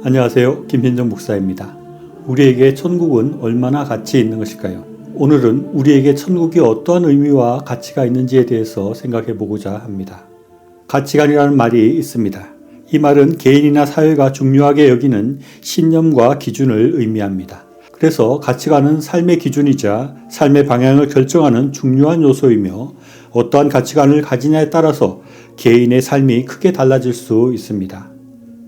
안녕하세요. 김현정 목사입니다. 우리에게 천국은 얼마나 가치 있는 것일까요? 오늘은 우리에게 천국이 어떠한 의미와 가치가 있는지에 대해서 생각해 보고자 합니다. 가치관이라는 말이 있습니다. 이 말은 개인이나 사회가 중요하게 여기는 신념과 기준을 의미합니다. 그래서 가치관은 삶의 기준이자 삶의 방향을 결정하는 중요한 요소이며 어떠한 가치관을 가지냐에 따라서 개인의 삶이 크게 달라질 수 있습니다.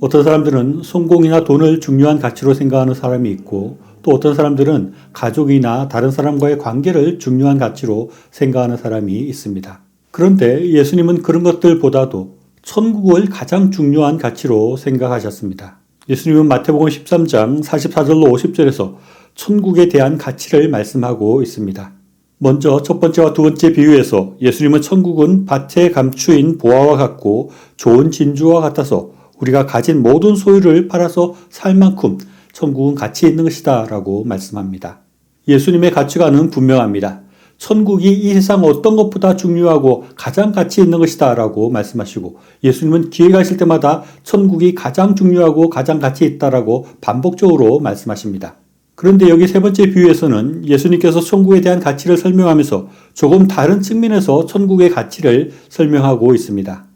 어떤 사람들은 성공이나 돈을 중요한 가치로 생각하는 사람이 있고 또 어떤 사람들은 가족이나 다른 사람과의 관계를 중요한 가치로 생각하는 사람이 있습니다. 그런데 예수님은 그런 것들보다도 천국을 가장 중요한 가치로 생각하셨습니다. 예수님은 마태복음 13장 44절로 50절에서 천국에 대한 가치를 말씀하고 있습니다. 먼저 첫 번째와 두 번째 비유에서 예수님은 천국은 밭에 감추인 보화와 같고 좋은 진주와 같아서 우리가 가진 모든 소유를 팔아서 살 만큼 천국은 가치 있는 것이다 라고 말씀합니다. 예수님의 가치관은 분명합니다. 천국이 이 세상 어떤 것보다 중요하고 가장 가치 있는 것이다 라고 말씀하시고 예수님은 기회 가실 때마다 천국이 가장 중요하고 가장 가치 있다라고 반복적으로 말씀하십니다. 그런데 여기 세 번째 비유에서는 예수님께서 천국에 대한 가치를 설명하면서 조금 다른 측면에서 천국의 가치를 설명하고 있습니다.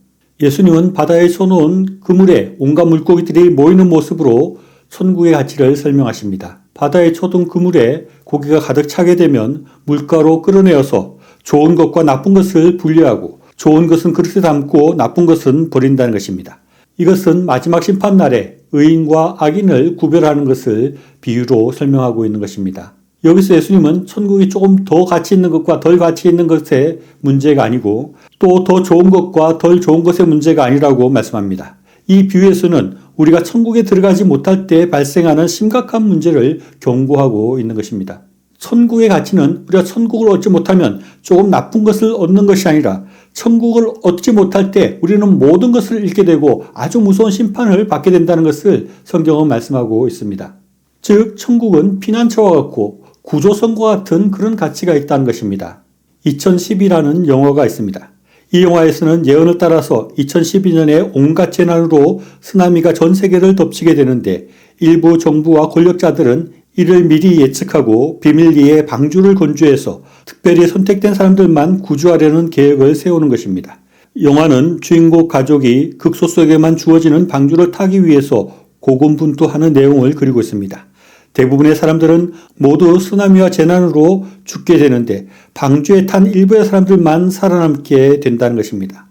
예수님은 바다에 쳐놓은 그물에 온갖 물고기들이 모이는 모습으로 천국의 가치를 설명하십니다. 바다에 쳐둔 그물에 고기가 가득 차게 되면 물가로 끌어내어서 좋은 것과 나쁜 것을 분리하고 좋은 것은 그릇에 담고 나쁜 것은 버린다는 것입니다. 이것은 마지막 심판날에 의인과 악인을 구별하는 것을 비유로 설명하고 있는 것입니다. 여기서 예수님은 천국이 조금 더 가치 있는 것과 덜 가치 있는 것의 문제가 아니고 또 더 좋은 것과 덜 좋은 것의 문제가 아니라고 말씀합니다. 이 비유에서는 우리가 천국에 들어가지 못할 때 발생하는 심각한 문제를 경고하고 있는 것입니다. 천국의 가치는 우리가 천국을 얻지 못하면 조금 나쁜 것을 얻는 것이 아니라 천국을 얻지 못할 때 우리는 모든 것을 잃게 되고 아주 무서운 심판을 받게 된다는 것을 성경은 말씀하고 있습니다. 즉 천국은 피난처와 같고 구조선과 같은 그런 가치가 있다는 것입니다. 2012라는 영화가 있습니다. 이 영화에서는 예언을 따라서 2012년에 온갖 재난으로 쓰나미가 전 세계를 덮치게 되는데 일부 정부와 권력자들은 이를 미리 예측하고 비밀리에 방주를 건조해서 특별히 선택된 사람들만 구조하려는 계획을 세우는 것입니다. 영화는 주인공 가족이 극소수에게만 주어지는 방주를 타기 위해서 고군분투하는 내용을 그리고 있습니다. 대부분의 사람들은 모두 쓰나미와 재난으로 죽게 되는데 방주에 탄 일부의 사람들만 살아남게 된다는 것입니다.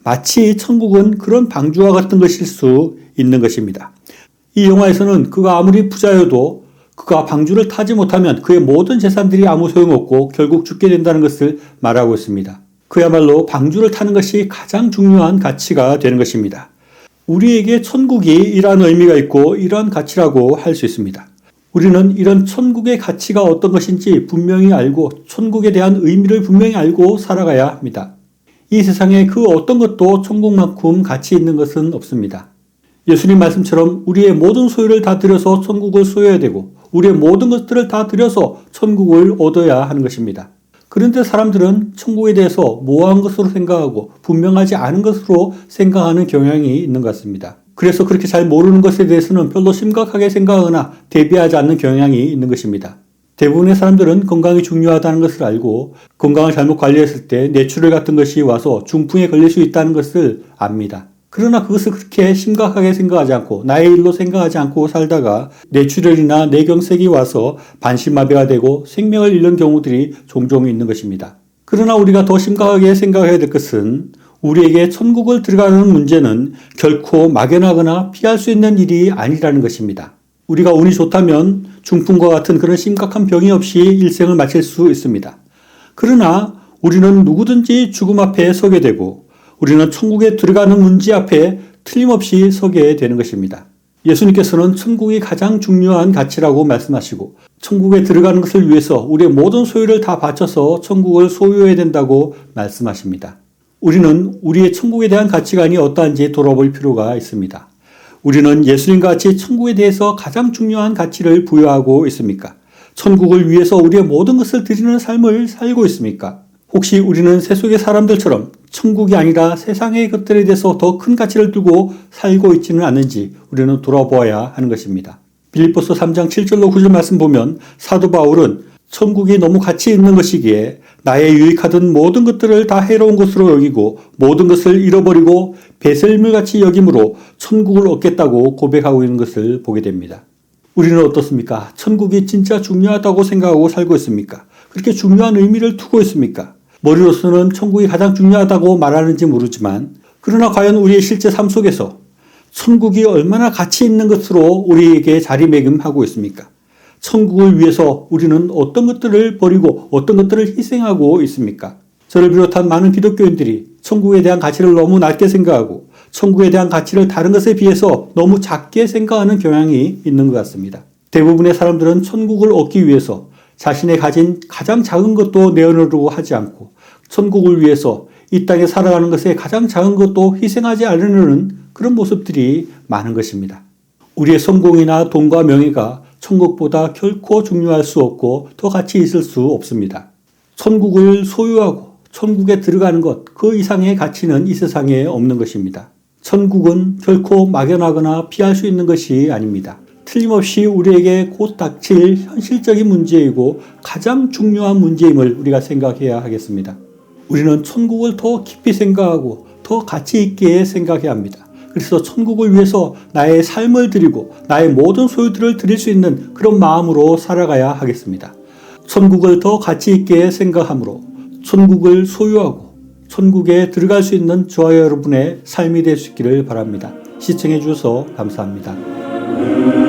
마치 천국은 그런 방주와 같은 것일 수 있는 것입니다. 이 영화에서는 그가 아무리 부자여도 그가 방주를 타지 못하면 그의 모든 재산들이 아무 소용없고 결국 죽게 된다는 것을 말하고 있습니다. 그야말로 방주를 타는 것이 가장 중요한 가치가 되는 것입니다. 우리에게 천국이 이러한 의미가 있고 이러한 가치라고 할 수 있습니다. 우리는 이런 천국의 가치가 어떤 것인지 분명히 알고 천국에 대한 의미를 분명히 알고 살아가야 합니다. 이 세상에 그 어떤 것도 천국만큼 가치 있는 것은 없습니다. 예수님 말씀처럼 우리의 모든 소유를 다 들여서 천국을 소유해야 되고 우리의 모든 것들을 다 들여서 천국을 얻어야 하는 것입니다. 그런데 사람들은 천국에 대해서 모호한 것으로 생각하고 분명하지 않은 것으로 생각하는 경향이 있는 것 같습니다. 그래서 그렇게 잘 모르는 것에 대해서는 별로 심각하게 생각하거나 대비하지 않는 경향이 있는 것입니다. 대부분의 사람들은 건강이 중요하다는 것을 알고 건강을 잘못 관리했을 때 뇌출혈 같은 것이 와서 중풍에 걸릴 수 있다는 것을 압니다. 그러나 그것을 그렇게 심각하게 생각하지 않고 나의 일로 생각하지 않고 살다가 뇌출혈이나 뇌경색이 와서 반신마비가 되고 생명을 잃는 경우들이 종종 있는 것입니다. 그러나 우리가 더 심각하게 생각해야 될 것은 우리에게 천국을 들어가는 문제는 결코 막연하거나 피할 수 있는 일이 아니라는 것입니다. 우리가 운이 좋다면 중풍과 같은 그런 심각한 병이 없이 일생을 마칠 수 있습니다. 그러나 우리는 누구든지 죽음 앞에 서게 되고 우리는 천국에 들어가는 문제 앞에 틀림없이 서게 되는 것입니다. 예수님께서는 천국이 가장 중요한 가치라고 말씀하시고 천국에 들어가는 것을 위해서 우리의 모든 소유를 다 바쳐서 천국을 소유해야 된다고 말씀하십니다. 우리는 우리의 천국에 대한 가치관이 어떠한지 돌아볼 필요가 있습니다. 우리는 예수님과 같이 천국에 대해서 가장 중요한 가치를 부여하고 있습니까? 천국을 위해서 우리의 모든 것을 드리는 삶을 살고 있습니까? 혹시 우리는 세속의 사람들처럼 천국이 아니라 세상의 것들에 대해서 더 큰 가치를 두고 살고 있지는 않는지 우리는 돌아보아야 하는 것입니다. 빌립보서 3장 7절로 9절 말씀 보면 사도 바울은 천국이 너무 가치 있는 것이기에 나의 유익하던 모든 것들을 다 해로운 것으로 여기고 모든 것을 잃어버리고 배설물같이 여김으로 천국을 얻겠다고 고백하고 있는 것을 보게 됩니다. 우리는 어떻습니까? 천국이 진짜 중요하다고 생각하고 살고 있습니까? 그렇게 중요한 의미를 두고 있습니까? 머리로서는 천국이 가장 중요하다고 말하는지 모르지만 그러나 과연 우리의 실제 삶 속에서 천국이 얼마나 가치 있는 것으로 우리에게 자리매김하고 있습니까? 천국을 위해서 우리는 어떤 것들을 버리고 어떤 것들을 희생하고 있습니까? 저를 비롯한 많은 기독교인들이 천국에 대한 가치를 너무 낮게 생각하고 천국에 대한 가치를 다른 것에 비해서 너무 작게 생각하는 경향이 있는 것 같습니다. 대부분의 사람들은 천국을 얻기 위해서 자신의 가진 가장 작은 것도 내어놓으려고 하지 않고 천국을 위해서 이 땅에 살아가는 것에 가장 작은 것도 희생하지 않으려는 그런 모습들이 많은 것입니다. 우리의 성공이나 돈과 명예가 천국보다 결코 중요할 수 없고 더 가치 있을 수 없습니다. 천국을 소유하고 천국에 들어가는 것, 그 이상의 가치는 이 세상에 없는 것입니다. 천국은 결코 막연하거나 피할 수 있는 것이 아닙니다. 틀림없이 우리에게 곧 닥칠 현실적인 문제이고 가장 중요한 문제임을 우리가 생각해야 하겠습니다. 우리는 천국을 더 깊이 생각하고 더 가치 있게 생각해야 합니다. 그래서 천국을 위해서 나의 삶을 드리고 나의 모든 소유들을 드릴 수 있는 그런 마음으로 살아가야 하겠습니다. 천국을 더 가치 있게 생각함으로 천국을 소유하고 천국에 들어갈 수 있는 저와 여러분의 삶이 될 수 있기를 바랍니다. 시청해 주셔서 감사합니다.